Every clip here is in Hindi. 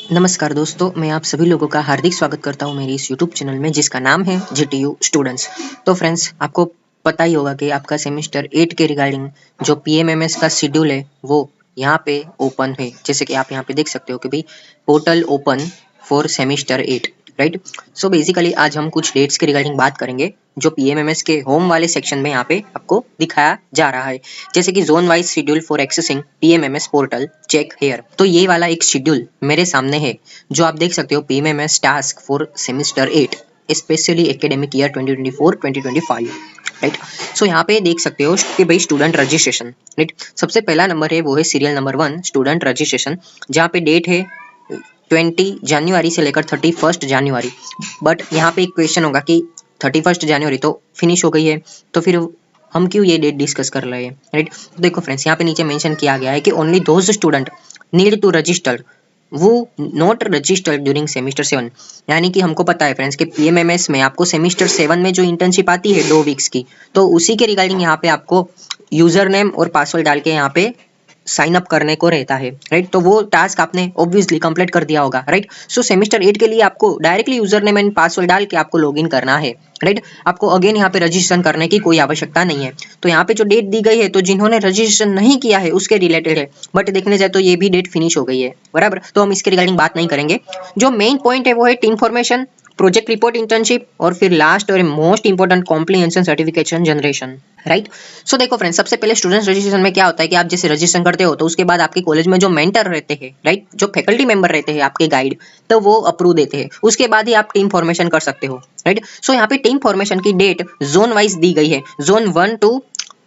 नमस्कार दोस्तों, मैं आप सभी लोगों का हार्दिक स्वागत करता हूं मेरे इस यूट्यूब चैनल में जिसका नाम है जीटीयू स्टूडेंट्स। तो फ्रेंड्स, आपको पता ही होगा कि आपका सेमेस्टर 8 के रिगार्डिंग जो पीएमएमएस का शेड्यूल है वो यहाँ पे ओपन है। जैसे कि आप यहाँ पे देख सकते हो कि भाई portal open for semester 8, right. So basically आज हम कुछ डेट्स के रिगार्डिंग बात करेंगे जो पीएमएमएस के होम वाले सेक्शन में यहाँ पे आपको दिखाया जा रहा है। जैसे कि zone wise schedule for accessing PMMS portal check here. तो ये वाला एक शेड्यूल मेरे सामने है जो आप देख सकते हो, PMMS task for semester 8 specially academic year 2024-2025, right. So यहाँ पे देख सकते हो कि भाई स्टूडेंट रजिस्ट्रेशन, राइट। सबसे पहला नंबर है वो है सीरियल नंबर 1 स्टूडेंट रजिस्ट्रेशन, जहाँ पे डेट है 20 जनवरी से लेकर 31 जनवरी। बट यहाँ पे एक क्वेश्चन होगा कि 31 जनवरी तो फिनिश हो गई है, तो फिर हम क्यों ये डेट डिस्कस कर रहे हैं, राइट। तो देखो फ्रेंड्स, यहाँ पे नीचे मेंशन किया गया है कि only those student need to register who not registered during semester 7। यानी कि हमको पता है फ्रेंड्स कि पीएमएमएस में आपको सेमेस्टर 7 में जो इंटर्नशिप आती है 2 वीक्स की, तो उसी के रिगार्डिंग यहाँ पे आपको यूजर नेम और पासवर्ड डाल के यहाँ पे साइन अप करने को रहता है, राइट। तो वो टास्क आपने ऑब्वियसली कंप्लीट कर दिया होगा, राइट। सो सेमेस्टर 8 के लिए आपको directly user name and password डाल के आपको लॉगिन करना है, राइट। आपको अगेन यहाँ पे रजिस्ट्रेशन करने की कोई आवश्यकता नहीं है। तो यहाँ पे जो डेट दी गई है तो जिन्होंने रजिस्ट्रेशन नहीं किया है उसके रिलेटेड है, बट देखने जाए तो ये भी डेट फिनिश हो गई है, बराबर। तो हम इसके रिगार्डिंग बात नहीं करेंगे। जो मेन पॉइंट है वो है team formation, project report, internship और फिर लास्ट और most important comprehension certification generation, right. So देखो फ्रेंड्स, सबसे पहले स्टूडेंट्स रजिस्ट्रेशन में क्या होता है कि आप जैसे रजिस्ट्रेशन करते हो तो उसके बाद आपके कॉलेज में जो मेंटर रहते हैं, राइट, जो फैकल्टी मेंबर रहते हैं आपके गाइड, तो वो अप्रूव देते हैं। उसके बाद ही आप टीम फॉर्मेशन कर सकते हो, राइट। सो यहाँ पे टीम फॉर्मेशन की डेट जोन वाइज दी गई है, जोन 1 टू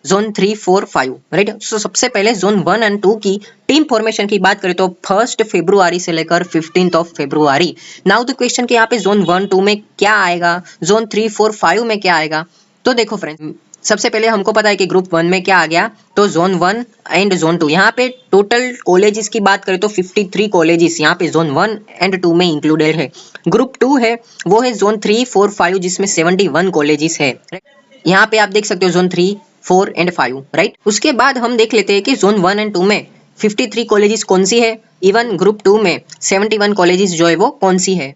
जोन 3, 4, 5, राइट। सो सबसे पहले जोन 1 एंड 2 की टीम फॉर्मेशन की बात करें तो 1 फरवरी से लेकर 15 फरवरी। नाउ द क्वेश्चन कि यहाँ पे जोन 1, 2 में क्या आएगा, जोन 3, 4, 5 में क्या आएगा। तो देखो फ्रेंड्स, सबसे पहले हमको पता है कि ग्रुप 1 में क्या आ गया, तो जोन 1 एंड जोन 2। यहाँ पे टोटल कॉलेजेस की बात करें तो 53 कॉलेजेस यहाँ पे जोन 1 एंड 2 में इंक्लूडेड है। ग्रुप 2 है वो है जोन 3, 4, 5 जिसमें 71 कॉलेजेस है। यहाँ पे आप देख सकते हो जोन 3, 4 एंड 5, राइट। उसके बाद हम देख लेते हैं कि जोन 1 एंड 2 में 53 कॉलेजेस कौन सी है, इवन ग्रुप 2 में 71 कॉलेजेस जो है वो कौन सी है।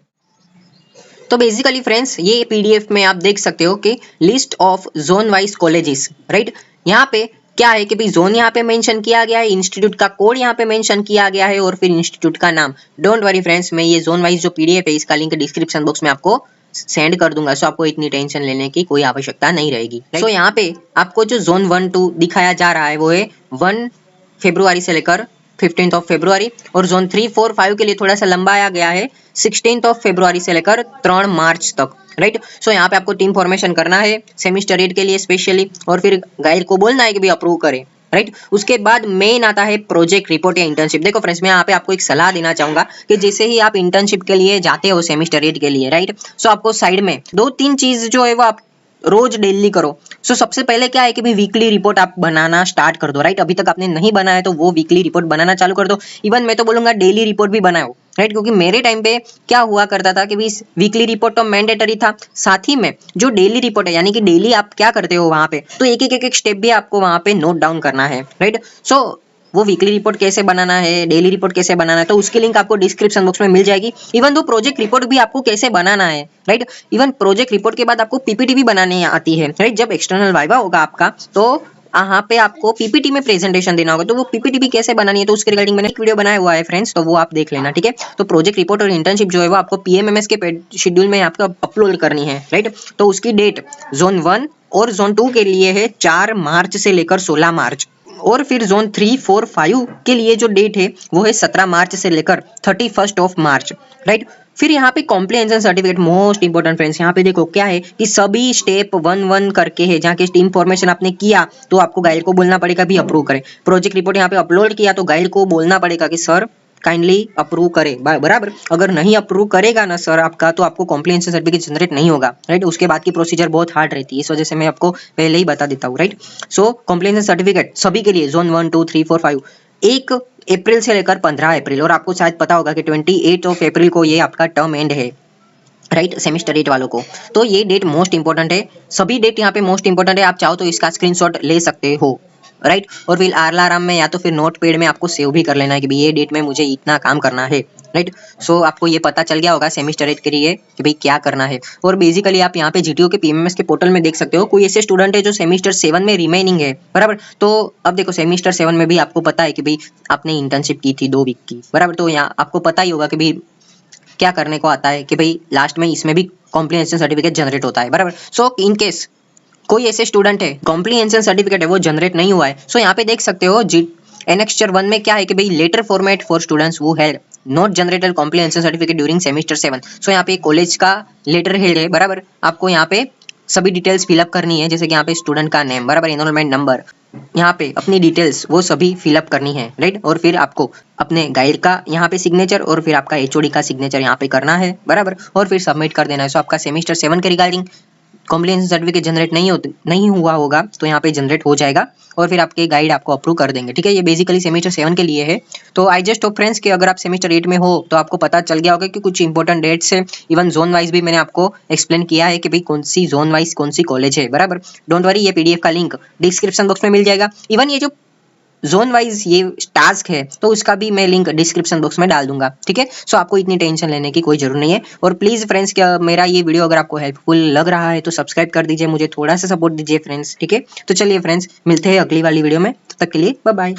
तो बेसिकली फ्रेंड्स, ये पीडीएफ में आप देख सकते हो कि list of zone wise colleges, right. यहाँ पे क्या है कि भाई जोन यहाँ पे मेंशन किया गया है, इंस्टीट्यूट का कोड यहाँ पे मेंशन किया गया है और फिर इंस्टीट्यूट का नाम। डोंट वरी फ्रेंड्स, मैं ये जोन वाइज जो पीडीएफ है इसका लिंक डिस्क्रिप्शन बॉक्स में आपको सेंड कर दूंगा। सो आपको इतनी टेंशन लेने की कोई आवश्यकता नहीं रहेगी। सो यहाँ पे आपको जो जोन 1, 2 दिखाया जा रहा है वो है 1 फरवरी से लेकर 15 फरवरी, और जोन 3, 4, 5 के लिए थोड़ा सा लंबाया गया है 16 फरवरी से लेकर 3 मार्च तक, राइट। सो यहाँ पे आपको टीम फॉर्मेशन करना है सेमेस्टर 8 के लिए स्पेशली, और फिर गाइड को बोलना है कि भी अप्रूव करे, राइट। उसके बाद मेन आता है प्रोजेक्ट रिपोर्ट या इंटर्नशिप। देखो फ्रेंड्स, मैं यहाँ पे आपको एक सलाह देना चाहूंगा कि जैसे ही आप इंटर्नशिप के लिए जाते हो सेमेस्टर 8 के लिए, राइट, सो आपको साइड में 2-3 चीज जो है वो आप रोज डेली करो। सो सबसे पहले क्या है कि भाई वीकली रिपोर्ट आप बनाना स्टार्ट कर दो, राइट। अभी तक आपने नहीं बनाया तो वो वीकली रिपोर्ट बनाना चालू कर दो। इवन मैं तो बोलूंगा डेली रिपोर्ट भी बनाओ, राइट, क्योंकि मेरे टाइम पे क्या हुआ करता था कि भाई वीकली रिपोर्ट तो मैंडेटरी था, साथ ही में जो डेली रिपोर्ट है यानी कि डेली आप क्या करते हो वहां पे, तो एक स्टेप भी आपको वहां पे नोट डाउन करना है, राइट। सो वो वीकली रिपोर्ट कैसे बनाना है, डेली रिपोर्ट कैसे बनाना है, तो उसकी लिंक आपको डिस्क्रिप्शन बॉक्स में मिल जाएगी। इवन दो प्रोजेक्ट रिपोर्ट भी आपको कैसे बनाना है, राइट। इवन प्रोजेक्ट रिपोर्ट के बाद आपको पीपीटी भी बनानी आती है, राइट। जब एक्सटर्नल वाइवा होगा आपका तो यहाँ पे आपको पीपीटी में प्रेजेंटेशन देना होगा, तो वो पीपीटी भी कैसे बनानी है तो उसके रिगार्डिंग मैंने एक वीडियो बनाया हुआ है फ्रेंड्स, तो वो आप देख लेना, ठीक है। तो प्रोजेक्ट रिपोर्ट और इंटर्नशिप जो है वो आपको पीएमएमएस के शेड्यूल में आपको अपलोड करनी है, राइट। तो उसकी डेट जोन 1 और जोन 2 के लिए है 4 मार्च से लेकर 16 मार्च, और फिर जोन 3, 4, 5 के लिए जो डेट है वो है 17 मार्च से लेकर 31 मार्च, राइट। फिर यहाँ पे comprehension certificate most important friends, यहाँ पे देखो क्या है कि सभी स्टेप 1-1 करके है। जहाँ के टीम फॉर्मेशन आपने किया तो आपको गाइड को बोलना पड़ेगा भी अप्रूव करें। प्रोजेक्ट रिपोर्ट यहाँ पे अपलोड किया तो गाइड को बोलना पड़ेगा कि सर काइंडली अप्रूव करे, बराबर। अगर नहीं अप्रूव करेगा ना सर आपका, तो आपको कॉम्प्रिहेंशन सर्टिफिकेट जनरेट नहीं होगा, राइट। उसके बाद की प्रोसीजर बहुत हार्ड रहती है, इस वजह से मैं आपको पहले ही बता देता हूँ, राइट। सो कॉम्प्रिहेंशन सर्टिफिकेट सभी के लिए जोन 1, 2, 3, 4, 5 1 अप्रैल से लेकर 15 अप्रैल, और आपको शायद पता होगा कि 28 अप्रैल को ये आपका टर्म एंड है, राइट, सेमेस्टर 8 वालों को। तो ये डेट मोस्ट इंपोर्टेंट है, सभी डेट यहाँ पे मोस्ट इंपोर्टेंट है। आप चाहो तो इसका स्क्रीनशॉट ले सकते हो, राइट। और फिर अलार्म में या तो फिर नोट पैड में आपको सेव भी कर लेना है कि भाई ये डेट में मुझे इतना काम करना है, राइट। सो आपको ये पता चल गया होगा सेमेस्टर 8 के लिए कि भाई क्या करना है। और बेसिकली आप यहाँ पे जीटीयू के पीएमएमएस के पोर्टल में देख सकते हो, कोई ऐसे स्टूडेंट है जो सेमेस्टर 7 में रिमेनिंग है, बराबर। तो अब देखो सेमेस्टर 7 में भी आपको पता है कि भाई आपने इंटर्नशिप की थी 2 वीक की, बराबर। तो यहाँ आपको पता ही होगा कि भाई क्या करने को आता है कि भाई लास्ट में इसमें भी कॉम्प्रिहेंशन सर्टिफिकेट जनरेट होता है, बराबर। सो इन केस कोई ऐसे स्टूडेंट है कॉम्प्रिहेंशन सर्टिफिकेट है वो जनरेट नहीं हुआ है, सो यहाँ पे देख सकते हो जी एनेक्स्चर 1 में क्या है कि भाई letter format for students who had not generated comprehension certificate during semester 7। So यहाँ पे कॉलेज का लेटर हेड है, बराबर। आपको यहाँ पे सभी डिटेल्स फिलअप करनी है, जैसे कि यहाँ पे स्टूडेंट का नेम, बराबर, एनरोलमेंट नंबर, यहाँ पे अपनी डिटेल्स वो सभी फिलअप करनी है, राइट। और फिर आपको अपने गाइड का यहाँ पे सिग्नेचर और फिर आपका एचओडी का सिग्नेचर यहाँ पे करना है, बराबर। और फिर सबमिट कर देना है। सो आपका सेमेस्टर 7 के रिगार्डिंग कॉम्प्रिहेंशन सर्टिफिकेट जनरेट नहीं हुआ होगा तो यहाँ पे जनरेट हो जाएगा और फिर आपके गाइड आपको अप्रूव कर देंगे, ठीक है। ये बेसिकली सेमेस्टर 7 के लिए है। तो आई जस्ट होप फ्रेंड्स कि अगर आप सेमेस्टर 8 में हो तो आपको पता चल गया होगा कि कुछ इंपॉर्टेंट डेट्स है, इवन जोन वाइज भी मैंने आपको एक्सप्लेन किया है कि भाई कौन सी जोन वाइज कौन सी कॉलेज है, बराबर। डोंट वरी, ये पीडीएफ का लिंक डिस्क्रिप्शन बॉक्स में मिल जाएगा। इवन ये जो जोन वाइज ये टास्क है तो उसका भी मैं लिंक डिस्क्रिप्शन बॉक्स में डाल दूंगा, ठीक है। सो आपको इतनी टेंशन लेने की कोई जरूरत नहीं है। और प्लीज फ्रेंड्स, क्या मेरा ये वीडियो अगर आपको हेल्पफुल लग रहा है तो सब्सक्राइब कर दीजिए, मुझे थोड़ा सा सपोर्ट दीजिए फ्रेंड्स, ठीक है। तो चलिए फ्रेंड्स, मिलते हैं अगली वाली वीडियो में, तब तक के लिए बाय बाय।